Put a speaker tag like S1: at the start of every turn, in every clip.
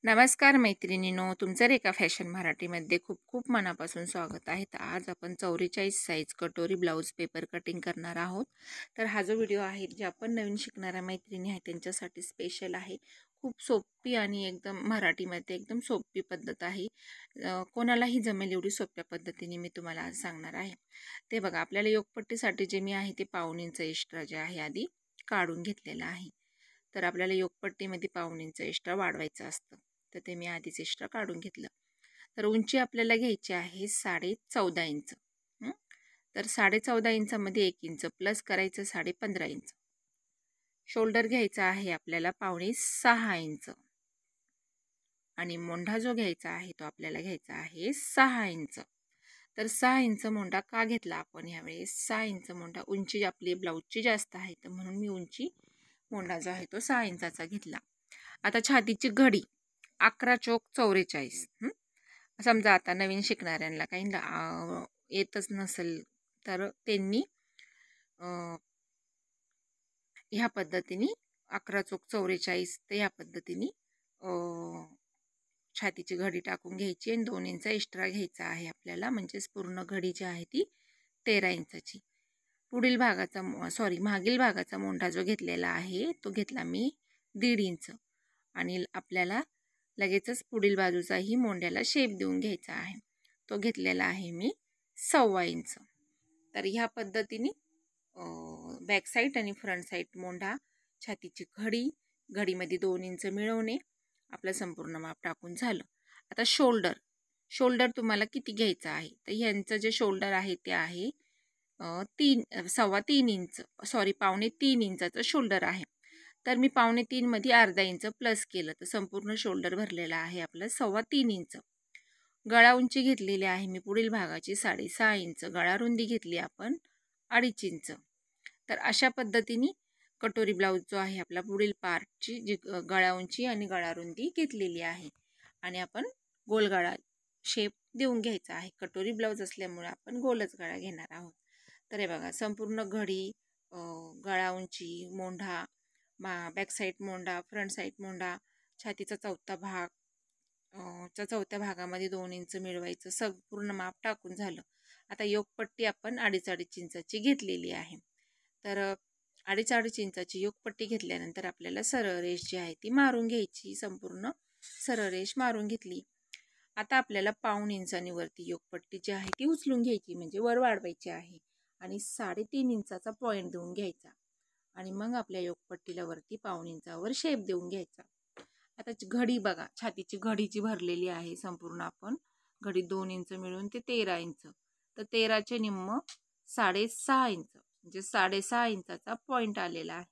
S1: नमस्कार मैत्रिणींनो, तुमचं रेखा फॅशन मराठीमध्ये खूप खूप मनापासून स्वागत आहे. तर आज आपण 44 साईज कटोरी ब्लाऊज पेपर कटिंग करणार आहोत. तर हा जो व्हिडिओ आहे जे आपण नवीन शिकणाऱ्या मैत्रिणी आहेत त्यांच्यासाठी स्पेशल आहे. खूप सोपी आणि एकदम मराठीमध्ये एकदम सोपी पद्धत आहे. कोणालाही जमेल एवढी सोप्या पद्धतीने मी तुम्हाला आज सांगणार आहे. ते बघा, आपल्याला योगपट्टीसाठी जे मी आहे ते 1.5 इंच एक्स्ट्रा जे आहे आधी काढून घेतलेलं आहे. तर आपल्याला योगपट्टीमध्ये 1.5 इंच एक्स्ट्रा वाढवायचं असतं. तर ते मी आधीच एक्स्ट्रा काढून घेतलं. तर उंची आपल्याला घ्यायची आहे 14.5 इंच. तर 14.5 इंचामध्ये 1 इंच प्लस करायचं 15.5 इंच. शोल्डर घ्यायचा आहे आपल्याला 5.5-6 इंच. आणि मोंढा जो घ्यायचा आहे तो आपल्याला घ्यायचा आहे 6 इंच. तर 6 इंच मोंढा का घेतला आपण यावेळेस? 6 इंच मोंढा, उंची आपली ब्लाऊजची जास्त आहे तर म्हणून मी उंची मोंढा जो आहे तो 6 इंचाचा घेतला. आता छातीची घडी 11 चोक 44. समजा आता नवीन शिकणाऱ्यांना काही येतच नसेल तर त्यांनी ह्या पद्धतीने 11 चोक 44 तर ह्या पद्धतीने छातीची घडी टाकून घ्यायची आणि 2 इंच एक्स्ट्रा घ्यायचा आहे आपल्याला. म्हणजेच पूर्ण घडी जी आहे ती 13 इंचाची. पुढील भागाचा मागील भागाचा मोंढा जो घेतलेला आहे तो घेतला मी 1.5 इंच. आणि आपल्याला लगेचच पुढील बाजूचाही मोंढ्याला शेप देऊन घ्यायचा आहे. तो घेतलेला आहे मी 1.25 इंच. तर ह्या पद्धतीने बॅक साईड आणि फ्रंट साईड मोंढा, छातीची घडीमध्ये 2 इंच मिळवणे, आपलं संपूर्ण माप टाकून झालं. आता शोल्डर तुम्हाला किती घ्यायचं आहे? तर ह्यांचं जे शोल्डर आहे ते आहे 3.25 इंच, पावणे 3 इंचाचं शोल्डर आहे. तर मी 2.25 मध्ये अर्धा इंच प्लस केलं तर संपूर्ण शोल्डर भरलेला आहे आपलं 3.25 इंच. गळा उंची घेतलेली आहे मी पुढील भागाची 6.5 इंच. गळा रुंदी घेतली आपण 2.5 इंच. तर अशा पद्धतीने कटोरी ब्लाऊज जो आहे आपला पुढील पार्टची जी गळा उंची आणि गळा रुंदी घेतलेली आहे. आणि आपण गोल गळा शेप देऊन घ्यायचा आहे. कटोरी ब्लाऊज असल्यामुळे आपण गोलच गळा घेणार आहोत. तर हे बघा, संपूर्ण घडी, गळा उंची, मोंढा, बॅक साईड मोंढा, फ्रंट साईड मोंढा, छातीचा चौथ्या भागामध्ये 2 इंच मिळवायचं. संपूर्ण माप टाकून झालं. आता योगपट्टी आपण 2.5 इंचाची घेतलेली आहे. तर 2.5 इंचाची योगपट्टी घेतल्यानंतर आपल्याला सरळ रेष जी आहे ती मारून घ्यायची. संपूर्ण सरळ रेष मारून घेतली. आता आपल्याला 1.5 इंचानी वरती योगपट्टी जी आहे ती उचलून घ्यायची, म्हणजे वर वाढवायची आहे. आणि 3.5 इंचाचा पॉईंट देऊन घ्यायचा. आणि मग आपल्या योगपट्टीला वरती 1.5 इंचावर शेप देऊन घ्यायचा. आता घडी बघा, छातीची घडी जी भरलेली आहे संपूर्ण आपण घडी 2 इंच मिळून ते 13 इंच. तर 13चे निम्म 6.5 इंच, म्हणजे 6.5 इंचाचा पॉईंट आलेला आहे.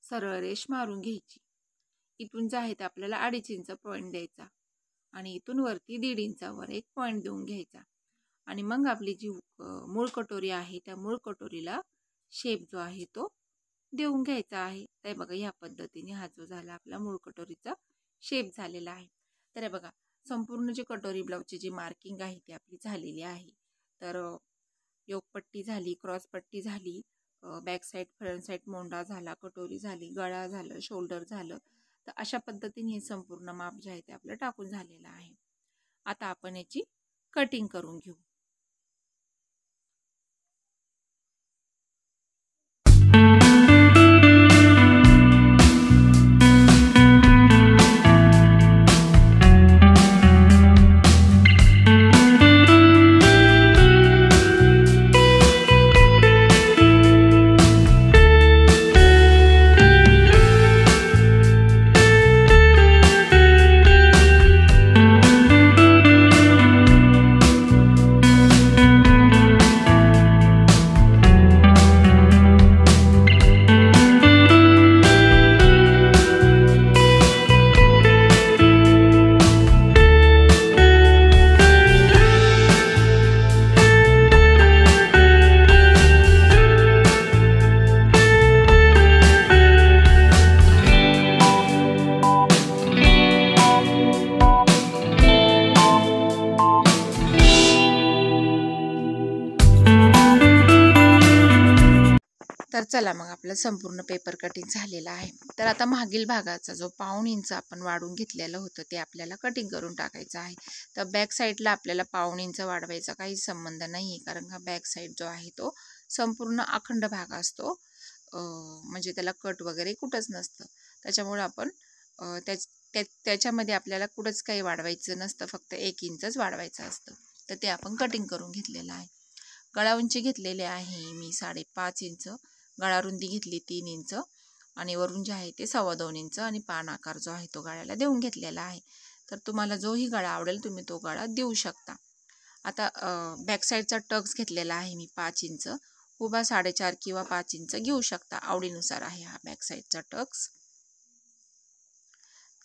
S1: सरळ रेष मारून घ्यायची. इथून जे आहे ते आपल्याला 2.5 इंच पॉईंट द्यायचा. आणि इथून वरती 1.5 इंचावर एक पॉईंट देऊन घ्यायचा. आणि मग आपली जी मूळ कटोरी आहे त्या मूळ कटोरीला शेप जो आहे तो देऊन घ्यायचा आहे. तर बघा, ह्या पद्धतीने हा जो झाला आपला मूळ कटोरीचा शेप झालेला आहे. तर हे बघा, संपूर्ण जी कटोरी ब्लाऊजची जी मार्किंग आहे ती आपली झालेली आहे. तर योगपट्टी झाली, क्रॉसपट्टी झाली, बॅक साईड फ्रंट साईड मोंढा झाला, कटोरी झाली, गळा झालं, शोल्डर झालं. तर अशा पद्धतीने हे संपूर्ण माप जे आहे ते आपलं टाकून झालेलं आहे. आता आपण याची कटिंग करून घेऊ. तर चला मग आपलं संपूर्ण पेपर कटिंग झालेलं आहे. तर आता मागील भागाचा जो 1.5 इंच आपण वाढवून घेतलेलं होतं ते आपल्याला कटिंग करून टाकायचं आहे. तर बॅक साईडला आपल्याला 1.5 इंच वाढवायचा काहीच संबंध नाही आहे, कारण हा बॅक साईड जो आहे तो संपूर्ण अखंड भाग असतो, म्हणजे त्याला कट वगैरे कुठंच नसतं. त्याच्यामुळे आपण त्याच्यामध्ये आपल्याला कुठंच काही वाढवायचं नसतं, फक्त 1 इंचच वाढवायचं असतं. तर ते आपण कटिंग करून घेतलेलं आहे. गळा उंची घेतलेले आहे मी 5.5 इंच, गळा रुंदी घेतली 3 इंच आणि वरून जे आहे ते 2.25 इंच आणि पान आकार जो आहे तो गळ्याला देऊन घेतलेला आहे. तर तुम्हाला जोही गळा आवडेल तुम्ही तो गळा देऊ शकता. आता बॅक साईडचा टक्स घेतलेला आहे मी 5 इंच, उभा 4.5 किंवा 5 इंच घेऊ शकता, आवडीनुसार आहे हा बॅक साईडचा टक्स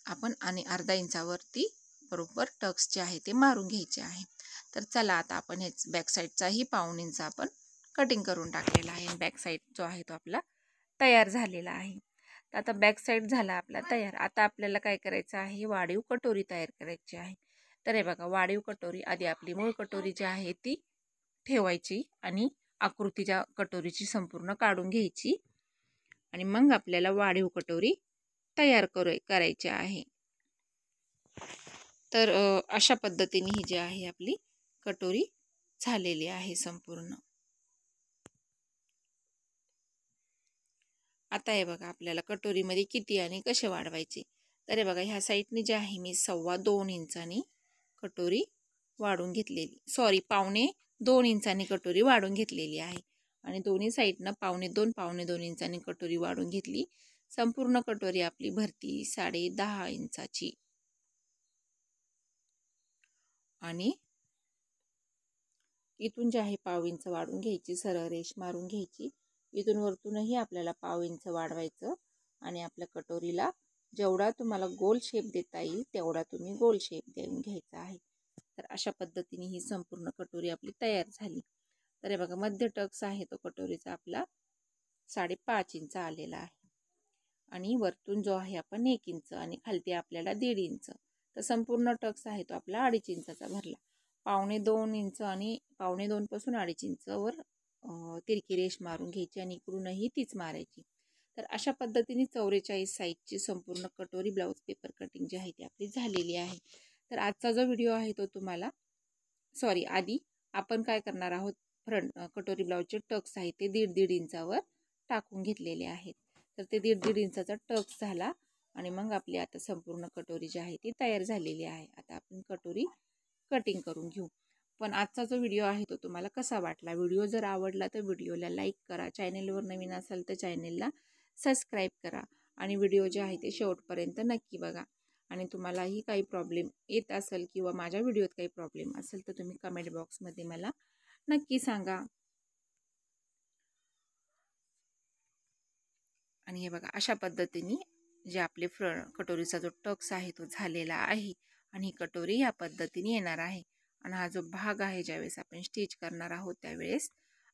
S1: आपण. आणि अर्धा इंचावरती बरोबर टक्स जे आहे ते मारून घ्यायचे आहे. तर चला आता आपण हेच बॅक साईडचाही 1.5 इंच आपण कटिंग करून टाकलेला आहे. बॅक साईड जो आहे तो आपला तयार झालेला आहे. तर आता बॅक साईड झाला आपला तयार. आता आपल्याला काय करायचं आहे, वाढीव कटोरी तयार करायची आहे. तर हे बघा, वाढीव कटोरी आधी आपली मूळ कटोरी जी आहे ती ठेवायची आणि आकृतीच्या कटोरीची संपूर्ण काढून घ्यायची आणि मग आपल्याला वाढीव कटोरी तयार करायची आहे. तर अशा पद्धतीने ही जी आहे आपली कटोरी झालेली आहे संपूर्ण. आता हे बघा, आपल्याला कटोरीमध्ये किती आणि कसे वाढवायचे. तर हे बघा, ह्या साईडने जे आहे मी 2.25 इंचांनी कटोरी वाढून घेतलेली, 1.25 इंचांनी कटोरी वाढून घेतलेली आहे आणि दोन्ही साईडनं 1.25 इंचांनी कटोरी वाढून घेतली. संपूर्ण कटोरी आपली भरती 10.5 इंचाची आणि इथून जे आहे 1.5 इंच वाढून घ्यायची, सरळ रेष मारून घ्यायची. इथून वरतूनही आपल्याला 1.5 इंच वाढवायचं आणि आपल्या कटोरीला जेवढा तुम्हाला गोल शेप देता येईल तेवढा तुम्ही गोल शेप देऊन घ्यायचा आहे. तर अशा पद्धतीने ही संपूर्ण कटोरी आपली तयार झाली. तर हे बघा, मध्य टक्स आहे तो कटोरीचा आपला 5.5 इंच आलेला आहे आणि वरतून जो आहे आपण 1 इंच आणि खालती आपल्याला 1.5 इंच. तर संपूर्ण टक्स आहे तो आपला 2.5 इंचाचा भरला. 2.25 इंच आणि 2.25 पासून 2.5 इंचवर तिरकी रेष मारून घ्यायची आणि इकडूनही तीच मारायची. तर अशा पद्धतीने 44 साईजची संपूर्ण कटोरी ब्लाऊज पेपर कटिंग जी आहे ती आपली झालेली आहे. तर आजचा जो व्हिडिओ आहे तो तुम्हाला आधी आपण काय करणार आहोत, फ्रंट कटोरी ब्लाऊजचे टक्स आहे ते 1.5 इंचावर टाकून घेतलेले आहेत. तर ते 1.5 इंचाचा टक्स झाला आणि मग आपली आता संपूर्ण कटोरी जी आहे ती तयार झालेली आहे. आता आपण कटोरी कटिंग करून घेऊ. पण आजचा जो व्हिडिओ आहे तो तुम्हाला कसा वाटला, व्हिडिओ जर आवडला तर व्हिडिओला लाईक करा, चॅनेलवर नवीन असाल तर चॅनेलला सबस्क्राईब करा आणि व्हिडिओ जे आहे ते शेवटपर्यंत नक्की बघा. आणि तुम्हालाही काही प्रॉब्लेम येत असेल किंवा माझ्या व्हिडिओत काही प्रॉब्लेम असेल तर तुम्ही कमेंट बॉक्समध्ये मला नक्की सांगा. आणि हे बघा, अशा पद्धतीने जे आपले कटोरीचा जो टक्स आहे तो झालेला आहे आणि ही कटोरी या पद्धतीने येणार आहे. आणि हा जो भाग आहे ज्यावेळेस आपण स्टिच करणार आहोत त्यावेळेस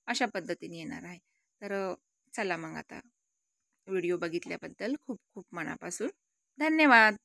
S1: अशा पद्धतीने येणार आहे. तर चला मग, आता व्हिडिओ बघितल्याबद्दल खूप खूप मनापासून धन्यवाद.